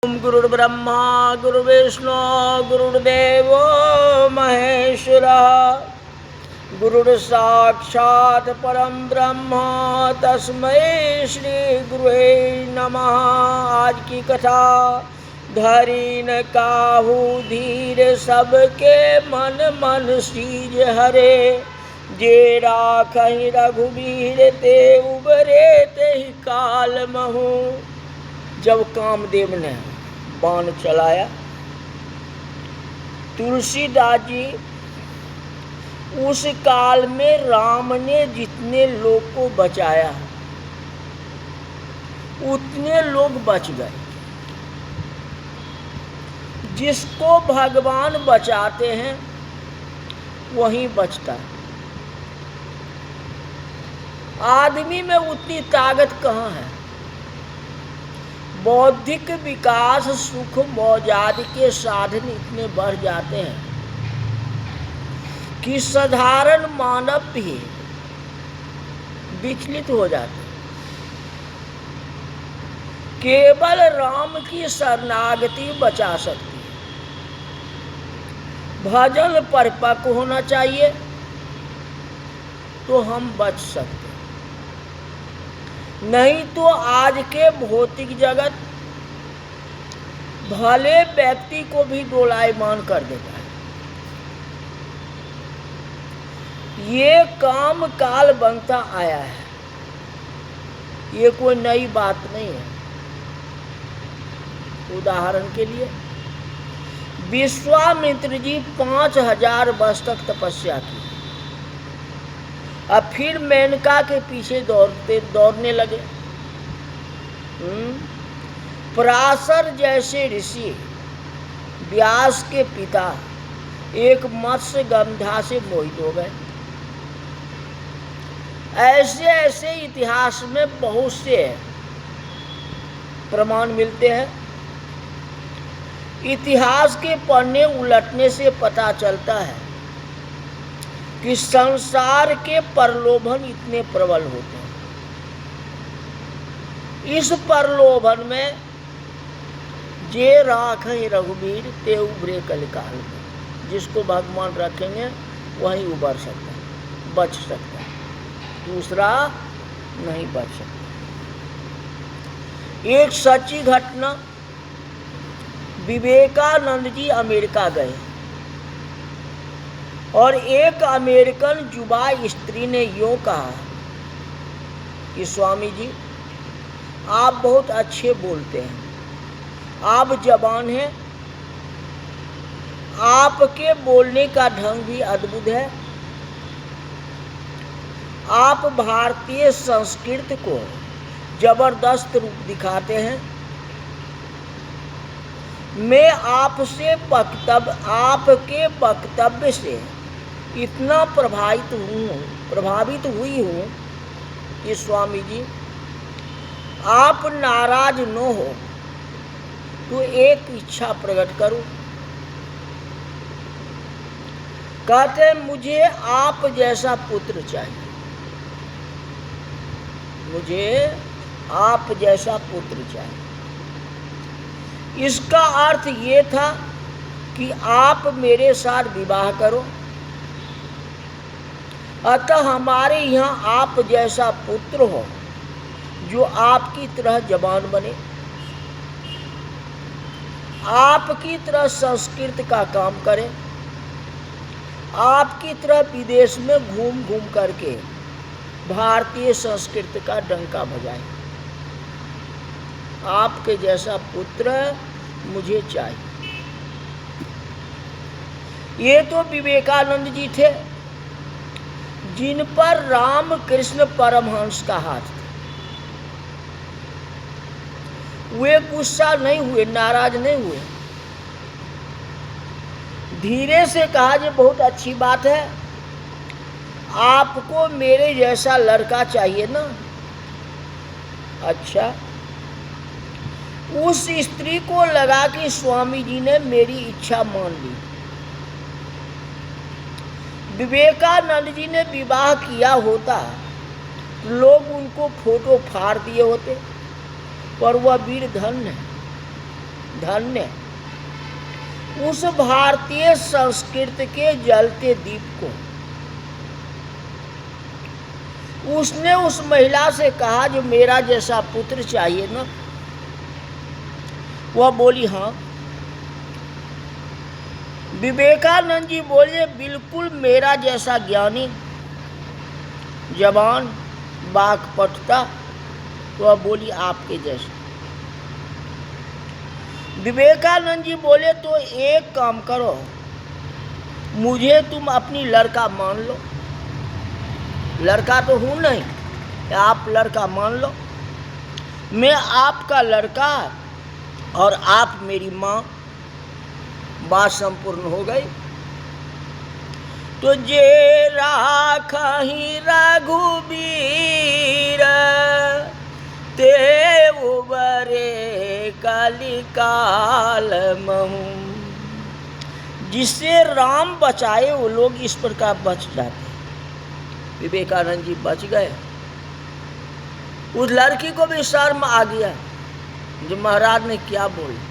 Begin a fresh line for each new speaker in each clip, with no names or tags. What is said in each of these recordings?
ओम गुरुर्ब्रह्मा गुरुर्विष्णु गुरुर्देव महेश्वरा गुरुर्साक्षात् परम ब्रह्म तस्मै श्री गुरुवे नमः। आज की कथा धरी न काहू धीर सबके मन मन सीज हरे, जे राखहि रघुबीर ते उबरे ते काल महू। जब कामदेव ने बाण चलाया, तुलसीदास जी उस काल में राम ने जितने लोग को बचाया उतने लोग बच गए। जिसको भगवान बचाते हैं वही बचता है। आदमी में उतनी ताकत कहाँ है। बौद्धिक विकास सुख मौजाद के साधन इतने बढ़ जाते हैं कि साधारण मानव भी विचलित हो जाते हैं। केवल राम की शरणागति बचा सकती है। भजन परिपक्व होना चाहिए तो हम बच सकते हैं, नहीं तो आज के भौतिक जगत भले व्यक्ति को भी डोलायमान कर देता है। ये काम काल बनता आया है, ये कोई नई बात नहीं है। उदाहरण के लिए विश्वामित्र जी 5000 वर्ष तक तपस्या की, अब फिर मेनका के पीछे दौड़ने लगे। पराशर जैसे ऋषि, व्यास के पिता एक मत्स्य गंधा से मोहित हो गए। ऐसे ऐसे इतिहास में बहुत से प्रमाण मिलते हैं। इतिहास के पन्ने उलटने से पता चलता है कि संसार के प्रलोभन इतने प्रबल होते हैं। इस प्रलोभन में जे राखहि रघुबीर ते उबरे कलिकाल में, जिसको भगवान रखेंगे वही उबर सकता है, बच सकता है, दूसरा नहीं बच सकता। एक सच्ची घटना, विवेकानंद जी अमेरिका गए और एक अमेरिकन युवा स्त्री ने यूँ कहा कि स्वामी जी आप बहुत अच्छे बोलते हैं, आप जवान हैं, आपके बोलने का ढंग भी अद्भुत है, आप भारतीय संस्कृति को जबरदस्त रूप दिखाते हैं। मैं आपके वक्तव्य से इतना प्रभावित हुई हूँ कि स्वामी जी आप नाराज न हो तो एक इच्छा प्रकट करूं। कहते मुझे आप जैसा पुत्र चाहिए, मुझे आप जैसा पुत्र चाहिए। इसका अर्थ ये था कि आप मेरे साथ विवाह करो, अतः हमारे यहाँ आप जैसा पुत्र हो जो आपकी तरह जवान बने, आपकी तरह संस्कृत का काम करे, आपकी तरह विदेश में घूम घूम करके भारतीय संस्कृति का डंका बजाए। आपके जैसा पुत्र मुझे चाहिए। ये तो विवेकानंद जी थे जिन पर रामकृष्ण परमहंस का हाथ था। वे गुस्सा नहीं हुए, नाराज नहीं हुए, धीरे से कहा ये बहुत अच्छी बात है, आपको मेरे जैसा लड़का चाहिए ना। अच्छा, उस स्त्री को लगा कि स्वामी जी ने मेरी इच्छा मान ली। विवेकानंद जी ने विवाह किया होता, लोग उनको फोटो फाड़ दिए होते, पर वह वीर धन्य है, धन्य उस भारतीय संस्कृति के जलते दीप को। उसने उस महिला से कहा जो मेरा जैसा पुत्र चाहिए ना। वह बोली हाँ। विवेकानंद जी बोले बिल्कुल मेरा जैसा ज्ञानी, जवान, वाक्पटुता। वह बोली आपके जैसा। विवेकानंद जी बोले तो एक काम करो, मुझे तुम अपनी लड़का मान लो। लड़का तो हूं नहीं, आप लड़का मान लो। मैं आपका लड़का और आप मेरी माँ। बात संपूर्ण हो गई। तो जे राखहि रघुबीर ते उबरे कलिकाल महू। जिससे राम बचाए वो लोग इस प्रकार बच जाते। विवेकानंद जी बच गए। उस लड़की को भी शर्म आ गया जो महाराज ने क्या बोला।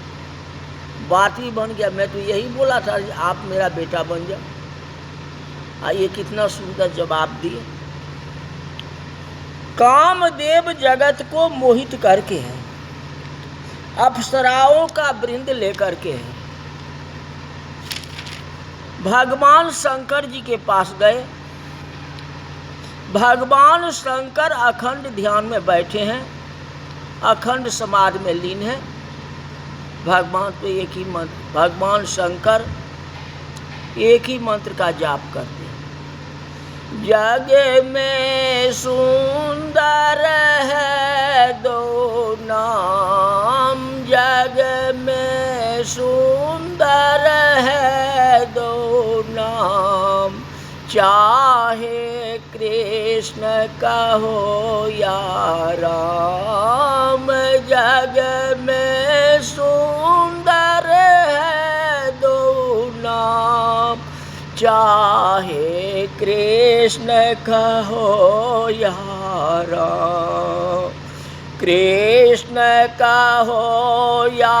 बात ही बन गया। मैं तो यही बोला था कि आप मेरा बेटा बन जाओ। आइए कितना सुंदर जवाब दिए। कामदेव जगत को मोहित करके है, अप्सराओं का वृंद लेकर के है। भगवान शंकर जी के पास गए। भगवान शंकर अखंड ध्यान में बैठे हैं, अखंड समाधि में लीन है। भगवान तो एक ही मंत्र, भगवान शंकर एक ही मंत्र का जाप करते हैं। जग में सुंदर है दो नाम, जग में सुंदर है दो नाम। चाहे कृष्ण कहो या राम, जग में सुंदर है दो नाम। चाहे कृष्ण कहो या राम, कृष्ण कहो या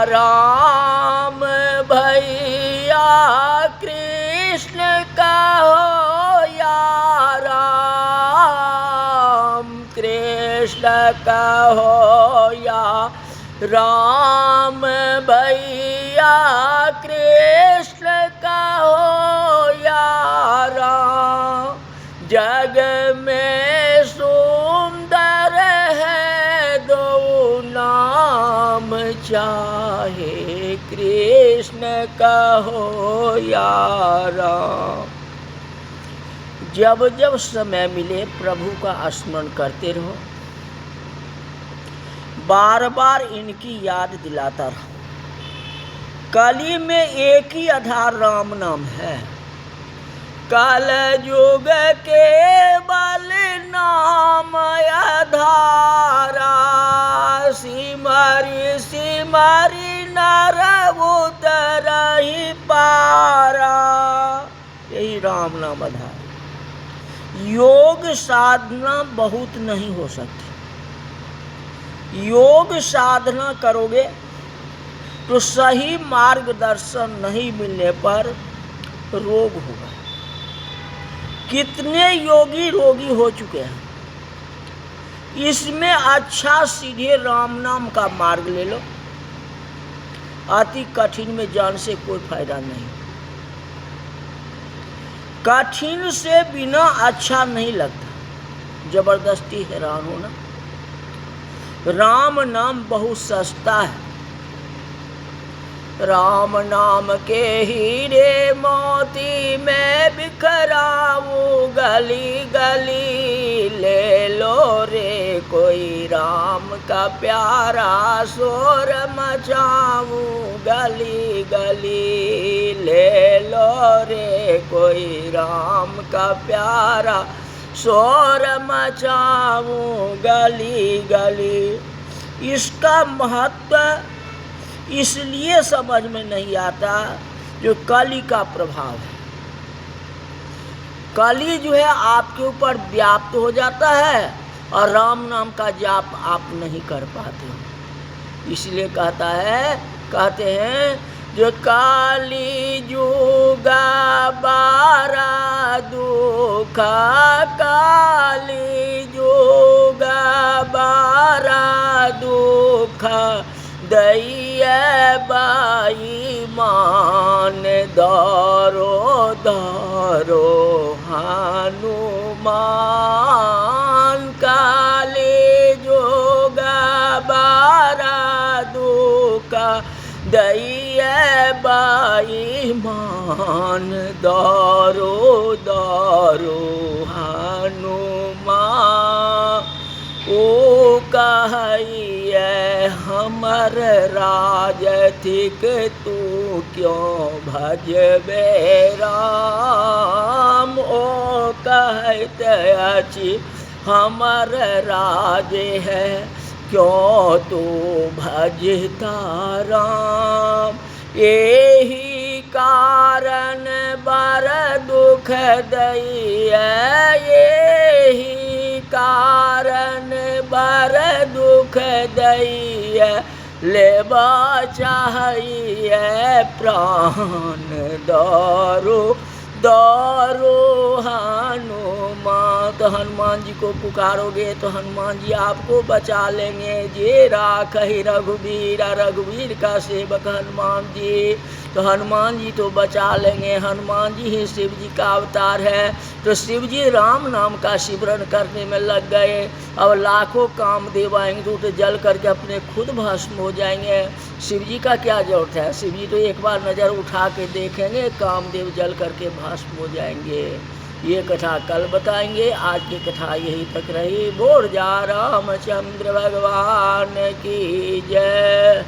राम भैया, कृष्ण कहो या राम, कृष्ण कहो या राम भैया, कृष्ण कहो या राम। जग में सुंदर है दो नाम, चाहे कृष्ण कहो या राम। जब जब समय मिले प्रभु का स्मरण करते रहो, बार बार इनकी याद दिलाता रहो। कली में एक ही आधार राम नाम है। कल युग के बल नाम आधारा, सिमरि सिमरि नर उतरहि पारा। यही राम नाम आधार। योग साधना बहुत नहीं हो सकती। योग साधना करोगे तो सही मार्गदर्शन नहीं मिलने पर रोग होगा। कितने योगी रोगी हो चुके हैं। इसमें अच्छा सीधे राम नाम का मार्ग ले लो। अति कठिन में जान से कोई फायदा नहीं। कठिन से बिना अच्छा नहीं लगता। जबरदस्ती हैरान होना। राम नाम बहुत सस्ता है। राम नाम के हीरे मोती मैं बिखराऊं गली गली। ले लो रे कोई राम का प्यारा, शोर मचाऊं गली गली। ले लो रे कोई राम का प्यारा, शोर मचाऊं गली गली। इसका महत्व इसलिए समझ में नहीं आता जो कली का प्रभाव है। कली जो है आपके ऊपर व्याप्त हो जाता है और राम नाम का जाप आप नहीं कर पाते। इसलिए कहते हैं जो काली जुगा बारा दुखा, काली जुगा बारा दुखा, दैया बाई मान दारो दारो हनुमान, काली जुगा बारा दुखा, दैया बाई मान दारो दारो हनुमान। ओ कहिए हमर राज थिक तू क्यों भजबे राम, ओ कहते अछि हमर राज है क्यों तू भजता राम। यही कारण बर दुख दैया, यही कारण बर दुख दैया, लेबा चाहिए प्राण दारो दारो हनुमान। तो हनुमान जी को पुकारोगे तो हनुमान जी आपको बचा लेंगे। जे राखहि रघुबीर, रघुबीर का सेवक हनुमान जी, तो हनुमान जी तो बचा लेंगे। हनुमान जी ही शिव जी का अवतार है। तो शिव जी राम नाम का सिमरन करने में लग गए। अब लाखों कामदेव आएंगे तो जल करके अपने खुद भस्म हो जाएंगे। शिव जी का क्या जरूरत है, शिव जी तो एक बार नज़र उठा के देखेंगे, कामदेव जल करके भस्म हो जाएंगे। ये कथा कल बताएंगे। आज की कथा यही तक रही। बोल जा रामचंद्र भगवान की जय।